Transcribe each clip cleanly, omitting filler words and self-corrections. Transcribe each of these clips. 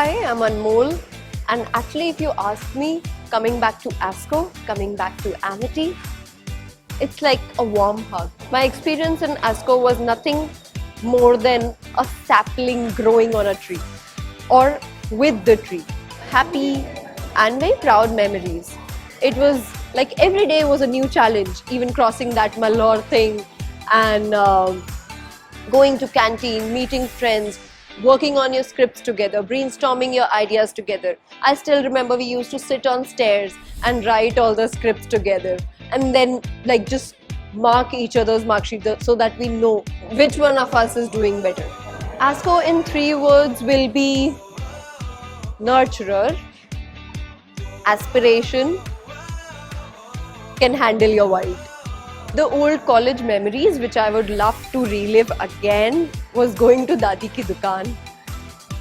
Hi, I'm Anmol, and actually if you ask me, coming back to ASCO, coming back to Amity, it's like a warm hug. My experience in ASCO was nothing more than a sapling growing on a tree or with the tree. Happy and very proud memories. It was like every day was a new challenge, even crossing that Malor thing and going to canteen, meeting friends, working on your scripts together, brainstorming your ideas together. I still remember we used to sit on stairs and write all the scripts together and then like just mark each other's mark sheet so that we know which one of us is doing better. ASCO in 3 words will be nurturer, aspiration, can handle your wild. The old college memories which I would love to relive again was going to Dadi ki dukaan,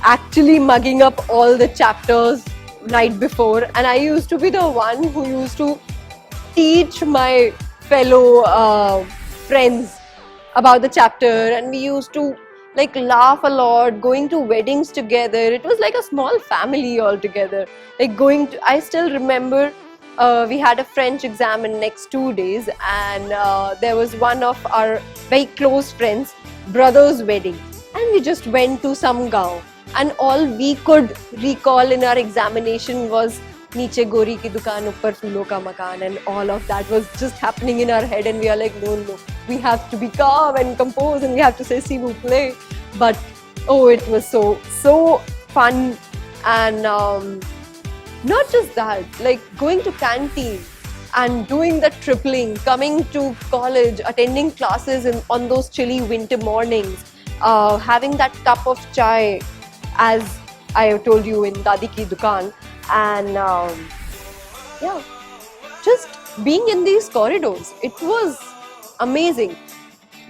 actually mugging up all the chapters night before, and I used to be the one who used to teach my fellow friends about the chapter, and we used to like laugh a lot, going to weddings together. It was like a small family altogether. Like I still remember we had a French exam in next 2 days, and there was one of our very close friends' brother's wedding, and we just went to some gaon, and all we could recall in our examination was Niche Gori ki dukaan, uppar phoolon ka makaan, and all of that was just happening in our head, and we are like, no, we have to be calm and composed, and we have to say s'il vous plaît. But oh, it was so fun. And not just that, like going to canteen and doing the tripling, coming to college, attending classes on those chilly winter mornings, having that cup of chai, as I told you, in Dadi ki dukaan, and yeah, just being in these corridors, it was amazing.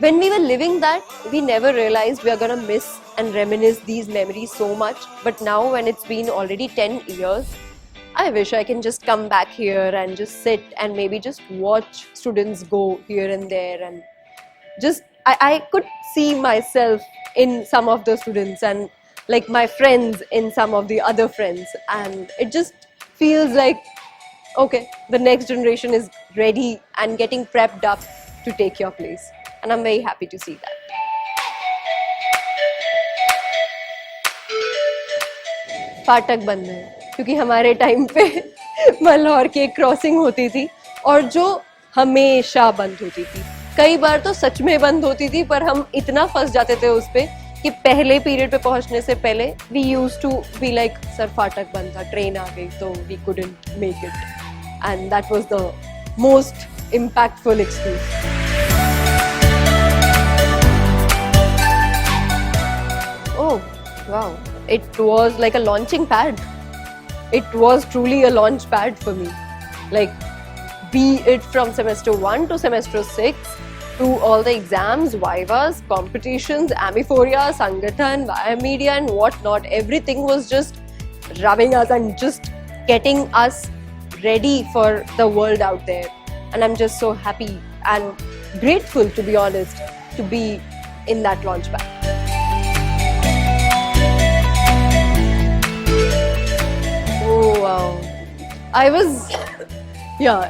When we were living that, we never realized we are gonna miss and reminisce these memories so much. But now when it's been already 10 years, I wish I can just come back here and just sit and maybe just watch students go here and there, and just I could see myself in some of the students and like my friends in some of the other friends, and it just feels like, okay, the next generation is ready and getting prepped up to take your place, and I'm very happy to see that. फाटक बंद है क्योंकि हमारे time पे मल्हौर की एक crossing होती थी और जो हमेशा बंद होती थी. कई बार तो सच में बंद होती थी, पर हम इतना फंस जाते थे उस पे कि पहले पीरियड पे पहुंचने से पहले we used to be like, sir फाटक बंद था, ट्रेन आ गई, तो we couldn't make it, and that was the most impactful experience. Oh, wow. It was like a launching pad. It was truly a launch pad for me. Like, be it from semester 1 to semester 6, to all the exams, vivas, competitions, Amiphoria, Sangathan, Via Media and whatnot. Everything was just rubbing us and just getting us ready for the world out there. And I'm just so happy and grateful, to be honest, to be in that launch pad. Oh wow.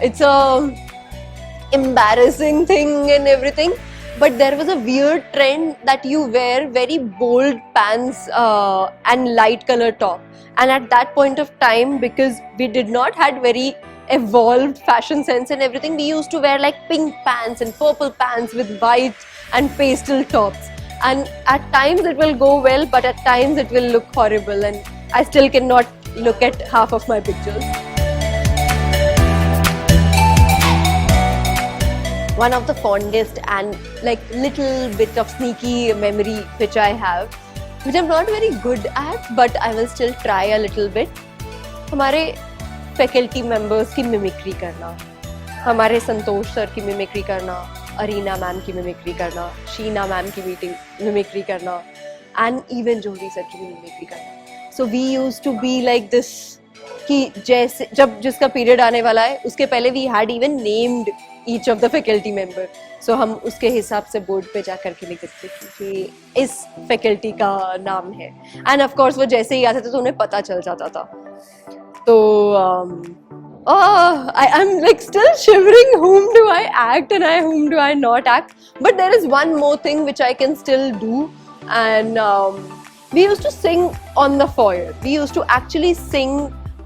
It's a embarrassing thing and everything, but there was a weird trend that you wear very bold pants and light color top, and at that point of time, because we did not had very evolved fashion sense and everything, we used to wear like pink pants and purple pants with white and pastel tops, and at times it will go well, but at times it will look horrible, and I still cannot look at half of my pictures. One of the fondest and like little bit of sneaky memory which I have, which I'm not very good at, but I will still try a little bit. हमारे faculty members की mimicry करना, हमारे संतोष sir की mimicry करना, arena ma'am की mimicry करना, Sheena ma'am की mimicry करना, and even Jyoti sir की mimicry करना. So we used to be like this कि जैसे जब जिसका पीरियड आने वाला है उसके पहले we had even named each of the faculty member, so हम उसके हिसाब से बोर्ड पे जा करके लिखते थे कि इस फैकल्टी का नाम है, एंड ऑफ कोर्स वो जैसे ही आते थे तो उन्हें पता चल जाता था. तो I'm like still shivering. Whom do I act and whom do I not act? But there is one more thing which I can still do, and we used to sing on the foyer. We used to actually sing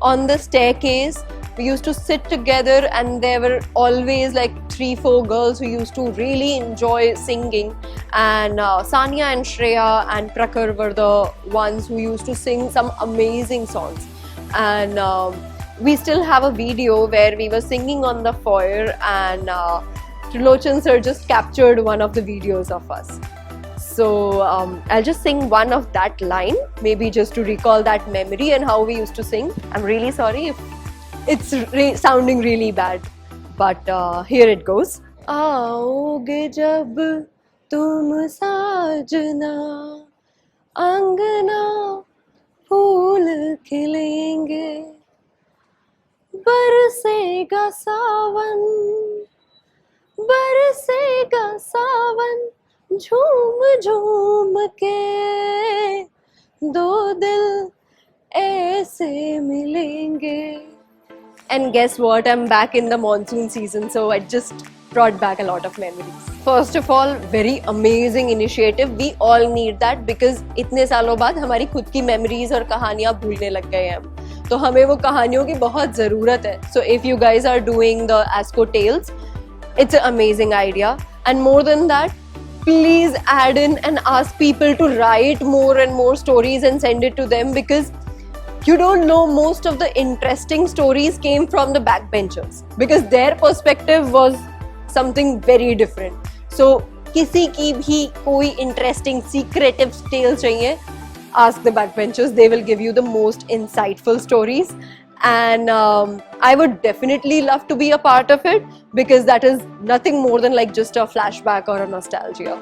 on the staircase. We used to sit together, and there were always like 3-4 girls who used to really enjoy singing. And Sanya and Shreya and Prakhar were the ones who used to sing some amazing songs. And we still have a video where we were singing on the foyer, and Trilochan sir just captured one of the videos of us. So I'll just sing one of that line, maybe just to recall that memory and how we used to sing. I'm really sorry if it's sounding really bad, but here it goes. आओगे जब तुम साजना, अंगना फूल खिलेंगे, बरसेगा सावन, बरसेगा सावन, झूम झूम के दो दिल ऐसे मिलेंगे. And guess what? I'm back in the monsoon season, so I just brought back a lot of memories. First of all, very amazing initiative. We all need that because इतने सालों बाद हमारी खुद की memories और कहानियाँ भूलने लग गए हैं हम, तो हमें वो कहानियों की बहुत ज़रूरत है. So if you guys are doing the ASCO Tales, it's an amazing idea. And more than that, please add in and ask people to write more and more stories and send it to them, because you don't know, most of the interesting stories came from the backbenchers because their perspective was something very different. So किसी की भी कोई interesting secretive tales चाहिए, ask the backbenchers. They will give you the most insightful stories, and I would definitely love to be a part of it because that is nothing more than like just a flashback or a nostalgia.